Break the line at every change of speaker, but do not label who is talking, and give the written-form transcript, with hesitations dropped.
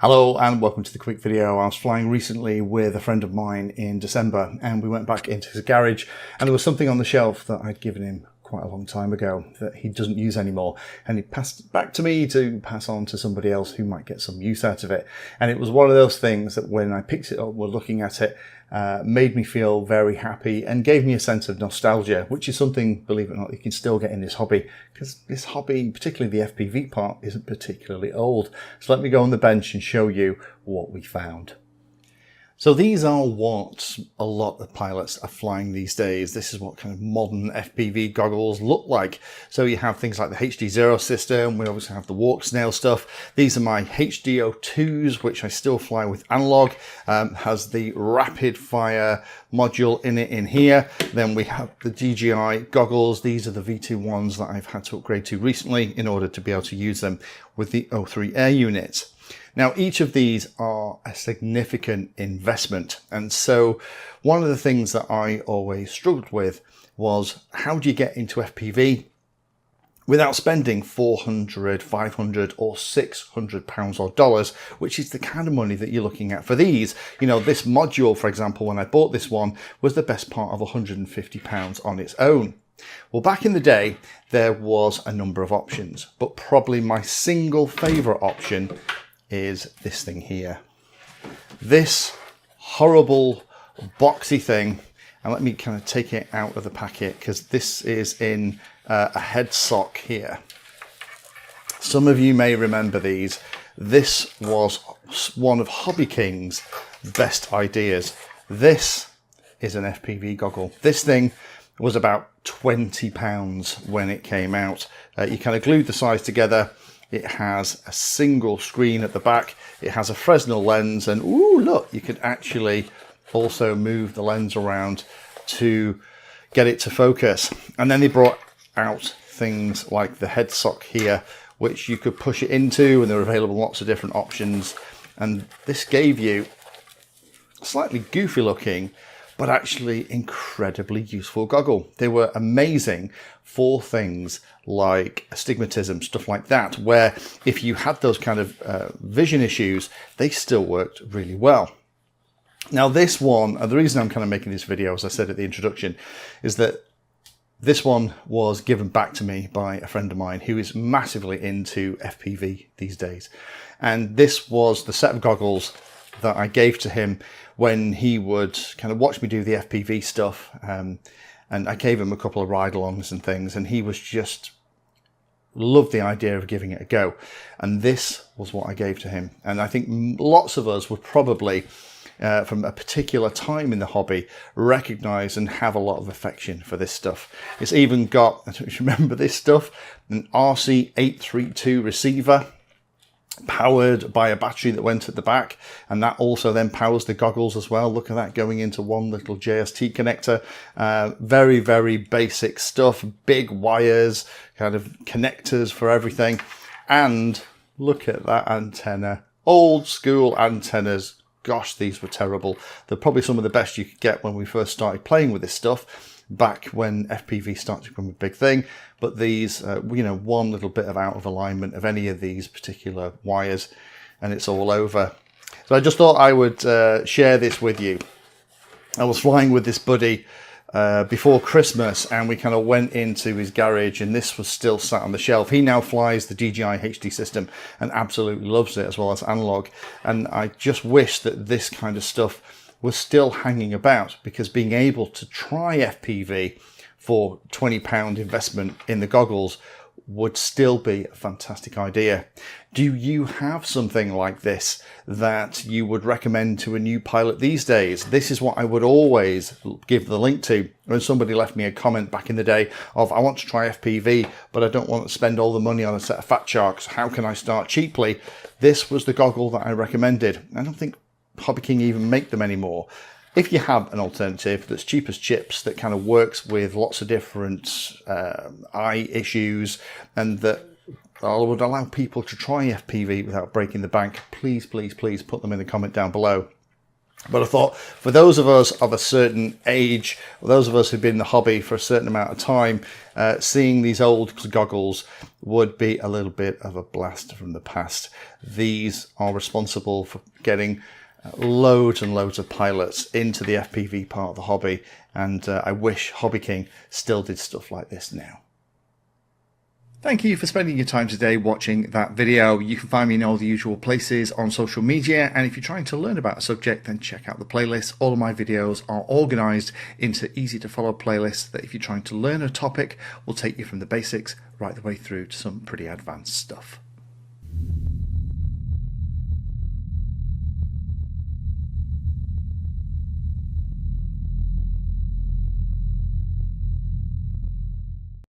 Hello and welcome to the quick video. I was flying recently with a friend of mine in December and we went back into his garage and there was something on the shelf that I'd given him quite a long time ago that he doesn't use anymore, and he passed it back to me to pass on to somebody else who might get some use out of it. And it was one of those things that when I picked it up, we're looking at it, made me feel very happy and gave me a sense of nostalgia, which is something, believe it or not, you can still get in this hobby, because this hobby, particularly the FPV part, isn't particularly old. So let me go on the bench and show you what we found. So these are what a lot of pilots are flying these days. This is what kind of modern FPV goggles look like. So you have things like the HD0 system. We obviously have the walk snail stuff. These are my HDO2s, which I still fly with analog. Has the rapid fire module in it in here. Then we have the DJI goggles. These are the V2 ones that I've had to upgrade to recently in order to be able to use them with the O3 air units. Now, each of these are a significant investment. And so one of the things that I always struggled with was, how do you get into FPV without spending 400, 500 or 600 pounds or dollars, which is the kind of money that you're looking at for these. You know, this module, for example, when I bought this one, was the best part of 150 pounds on its own. Well, back in the day, there was a number of options, but probably my single favorite option is this thing here. This horrible boxy thing, and let me kind of take it out of the packet because this is in a head sock here. Some of you may remember these. This was one of Hobby King's best ideas. This is an FPV goggle. This thing was about £20 when it came out. You kind of glued the sides together. It has a single screen at the back. It has a Fresnel lens, and ooh, look, you could actually also move the lens around to get it to focus. And then they brought out things like the head sock here, which you could push it into, and they're available lots of different options. And this gave you a slightly goofy looking, but actually incredibly useful goggle. They were amazing for things like astigmatism, stuff like that, where if you had those kind of vision issues, they still worked really well. Now this one, and the reason I'm kind of making this video, as I said at the introduction, is that this one was given back to me by a friend of mine who is massively into FPV these days. And this was the set of goggles that I gave to him when he would kind of watch me do the FPV stuff. And I gave him a couple of ride-alongs and things, and he was just loved the idea of giving it a go. And this was what I gave to him. And I think lots of us would probably, from a particular time in the hobby, recognize and have a lot of affection for this stuff. It's even got, I don't know if you remember this stuff, an RC832 receiver, powered by a battery that went at the back, and that also then powers the goggles as well. Look at that, going into one little JST connector. Very, very basic stuff, big wires, kind of connectors for everything. And look at that antenna, old school antennas. Gosh, these were terrible. They're probably some of the best you could get when we first started playing with this stuff, back when FPV started to become a big thing. But these, you know, one little bit of out of alignment of any of these particular wires and it's all over. So I just thought I would share this with you. I was flying with this buddy before Christmas, and we kind of went into his garage and this was still sat on the shelf. He now flies the DJI HD system and absolutely loves it, as well as analog. And I just wish that this kind of stuff was still hanging about, because being able to try FPV for £20 investment in the goggles would still be a fantastic idea. Do you have something like this that you would recommend to a new pilot these days? This is what I would always give the link to when somebody left me a comment back in the day of, I want to try FPV, but I don't want to spend all the money on a set of Fat Sharks. How can I start cheaply? This was the goggle that I recommended. I don't think Hobby King even make them anymore. If you have an alternative that's cheap as chips, that kind of works with lots of different eye issues, and that would allow people to try FPV without breaking the bank, please, please, please put them in the comment down below. But I thought for those of us of a certain age, or those of us who've been in the hobby for a certain amount of time, seeing these old goggles would be a little bit of a blast from the past. These are responsible for getting loads and loads of pilots into the FPV part of the hobby, and I wish Hobby King still did stuff like this now. Thank you for spending your time today watching that video. You can find me in all the usual places on social media, and if you're trying to learn about a subject, then check out the playlist. All of my videos are organized into easy to follow playlists that, if you're trying to learn a topic, will take you from the basics right the way through to some pretty advanced stuff.